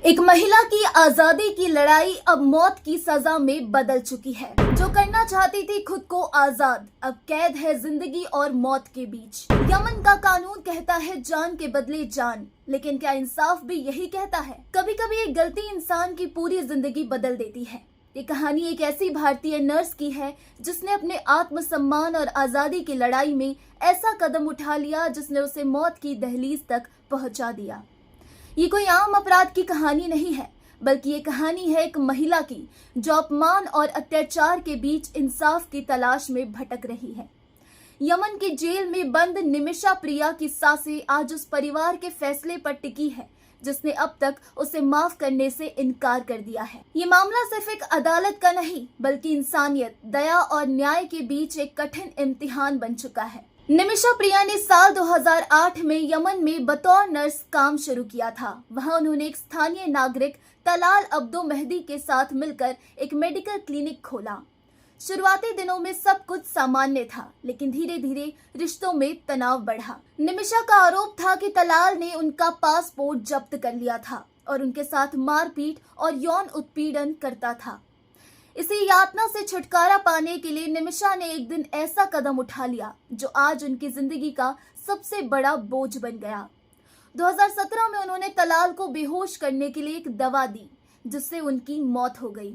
एक महिला की आजादी की लड़ाई अब मौत की सजा में बदल चुकी है। जो करना चाहती थी खुद को आजाद, अब कैद है जिंदगी और मौत के बीच। यमन का कानून कहता है जान के बदले जान, लेकिन क्या इंसाफ भी यही कहता है? कभी कभी एक गलती इंसान की पूरी जिंदगी बदल देती है। ये कहानी एक ऐसी भारतीय नर्स की है जिसने अपने आत्मसम्मान और आजादी की लड़ाई में ऐसा कदम उठा लिया जिसने उसे मौत की दहलीज तक पहुंचा दिया। ये कोई आम अपराध की कहानी नहीं है, बल्कि ये कहानी है एक महिला की जो अपमान और अत्याचार के बीच इंसाफ की तलाश में भटक रही है। यमन की जेल में बंद निमिषा प्रिया की सांसें आज उस परिवार के फैसले पर टिकी है जिसने अब तक उसे माफ करने से इनकार कर दिया है। ये मामला सिर्फ एक अदालत का नहीं, बल्कि इंसानियत, दया और न्याय के बीच एक कठिन इम्तिहान बन चुका है। निमिषा प्रिया ने साल 2008 में यमन में बतौर नर्स काम शुरू किया था। वहां उन्होंने एक स्थानीय नागरिक तलाल अब्दो मेहदी के साथ मिलकर एक मेडिकल क्लिनिक खोला। शुरुआती दिनों में सब कुछ सामान्य था, लेकिन धीरे धीरे रिश्तों में तनाव बढ़ा। निमिषा का आरोप था कि तलाल ने उनका पासपोर्ट जब्त कर लिया था और उनके साथ मारपीट और यौन उत्पीड़न करता था। इसी यातना से छुटकारा पाने के लिए निमिषा ने एक दिन ऐसा कदम उठा लिया जो आज उनकी जिंदगी का सबसे बड़ा बोझ बन गया। 2017 में उन्होंने तलाल को बेहोश करने के लिए एक दवा दी जिससे उनकी मौत हो गई।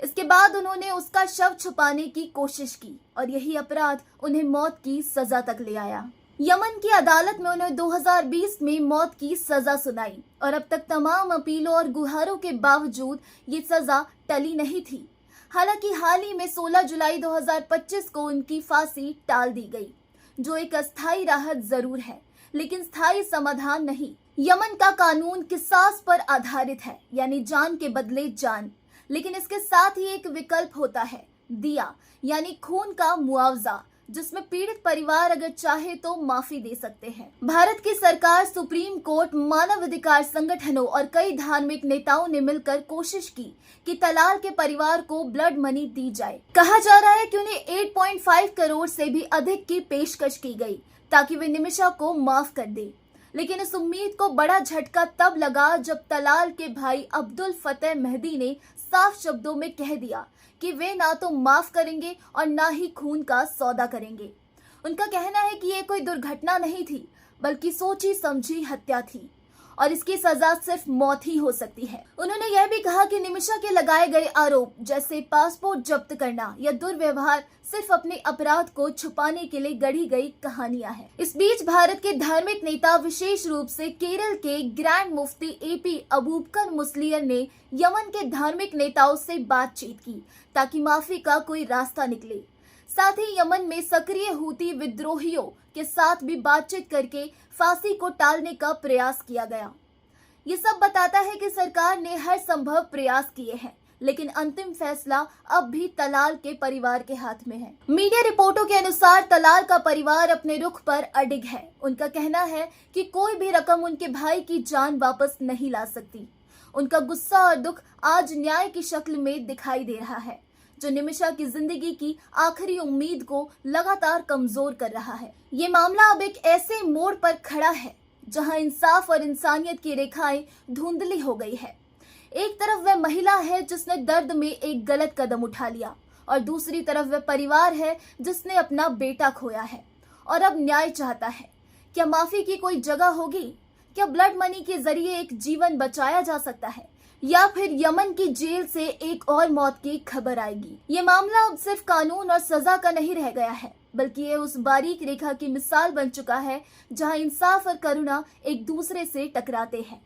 इसके बाद उन्होंने उसका शव छुपाने की कोशिश की और यही अपराध उन्हें मौत की सजा तक ले आया। यमन की अदालत में उन्हें 2020 में मौत की सजा सुनाई और अब तक तमाम अपीलों और गुहारों के बावजूद ये सजा टली नहीं थी। हालांकि हाल ही में 16 जुलाई 2025 को उनकी फांसी टाल दी गई, जो एक अस्थायी राहत जरूर है, लेकिन स्थायी समाधान नहीं। यमन का कानून किसास पर आधारित है, यानी जान के बदले जान, लेकिन इसके साथ ही एक विकल्प होता है, दिया, यानी खून का मुआवजा, जिसमें पीड़ित परिवार अगर चाहे तो माफी दे सकते हैं। भारत की सरकार, सुप्रीम कोर्ट, मानवाधिकार संगठनों और कई धार्मिक नेताओं ने मिलकर कोशिश की कि तलाल के परिवार को ब्लड मनी दी जाए। कहा जा रहा है कि उन्हें 8.5 करोड़ से भी अधिक की पेशकश की गई ताकि वे निमिषा को माफ कर दे। लेकिन इस उम्मीद को बड़ा झटका तब लगा जब तलाल के भाई अब्दुल फतेह मेहदी ने साफ शब्दों में कह दिया कि वे ना तो माफ करेंगे और ना ही खून का सौदा करेंगे। उनका कहना है कि ये कोई दुर्घटना नहीं थी, बल्कि सोची समझी हत्या थी और इसकी सजा सिर्फ मौत ही हो सकती है। उन्होंने यह भी कहा कि निमिषा के लगाए गए आरोप जैसे पासपोर्ट जब्त करना या दुर्व्यवहार सिर्फ अपने अपराध को छुपाने के लिए गढ़ी गई कहानियां हैं। इस बीच भारत के धार्मिक नेता, विशेष रूप से केरल के ग्रैंड मुफ्ती एपी अबूबकर मुस्लियर ने यमन के धार्मिक नेताओं से बातचीत की ताकि माफी का कोई रास्ता निकले। साथ ही यमन में सक्रिय हूती विद्रोहियों के साथ भी बातचीत करके फांसी को टालने का प्रयास किया गया। ये सब बताता है कि सरकार ने हर संभव प्रयास किए हैं, लेकिन अंतिम फैसला अब भी तलाल के परिवार के हाथ में है। मीडिया रिपोर्टों के अनुसार तलाल का परिवार अपने रुख पर अडिग है। उनका कहना है कि कोई भी रकम उनके भाई की जान वापस नहीं ला सकती। उनका गुस्सा और दुख आज न्याय की शक्ल में दिखाई दे रहा है, जो निमिषा की जिंदगी की आखिरी उम्मीद को लगातार कमजोर कर रहा है। ये मामला अब एक ऐसे मोड़ पर खड़ा है जहां इंसाफ और इंसानियत की रेखाएं धुंधली हो गई है। एक तरफ वह महिला है जिसने दर्द में एक गलत कदम उठा लिया और दूसरी तरफ वह परिवार है जिसने अपना बेटा खोया है और अब न्याय चाहता है। क्या माफी की कोई जगह होगी? क्या ब्लड मनी के जरिए एक जीवन बचाया जा सकता है, या फिर यमन की जेल से एक और मौत की खबर आएगी? ये मामला अब सिर्फ कानून और सजा का नहीं रह गया है, बल्कि ये उस बारीक रेखा की मिसाल बन चुका है जहां इंसाफ और करुणा एक दूसरे से टकराते हैं।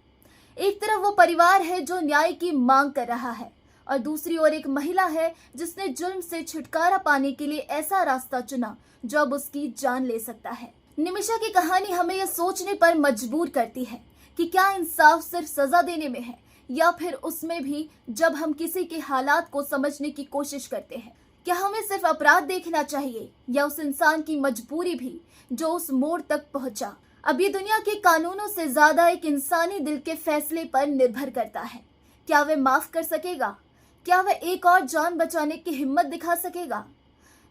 एक तरफ वो परिवार है जो न्याय की मांग कर रहा है और दूसरी ओर एक महिला है जिसने जुल्म से छुटकारा पाने के लिए ऐसा रास्ता चुना जो अब उसकी जान ले सकता है। निमिषा की कहानी हमें यह सोचने पर मजबूर करती है कि क्या इंसाफ सिर्फ सजा देने में है, या फिर उसमें भी जब हम किसी के हालात को समझने की कोशिश करते हैं। क्या हमें सिर्फ अपराध देखना चाहिए या उस इंसान की मजबूरी भी जो उस मोड़ तक पहुंचा? अब ये दुनिया के कानूनों से ज्यादा एक इंसानी दिल के फैसले पर निर्भर करता है। क्या वह माफ कर सकेगा? क्या वह एक और जान बचाने की हिम्मत दिखा सकेगा?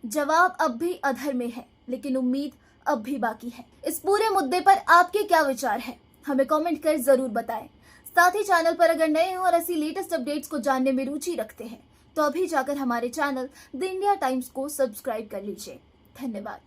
जवाब अब भी अधर में है, लेकिन उम्मीद अब भी बाकी है। इस पूरे मुद्दे पर आपके क्या विचार है? हमें कमेंट कर जरूर बताएं। साथ ही चैनल पर अगर नए हो और ऐसी लेटेस्ट अपडेट्स को जानने में रुचि रखते हैं तो अभी जाकर हमारे चैनल द इंडिया टाइम्स को सब्सक्राइब कर लीजिए। धन्यवाद।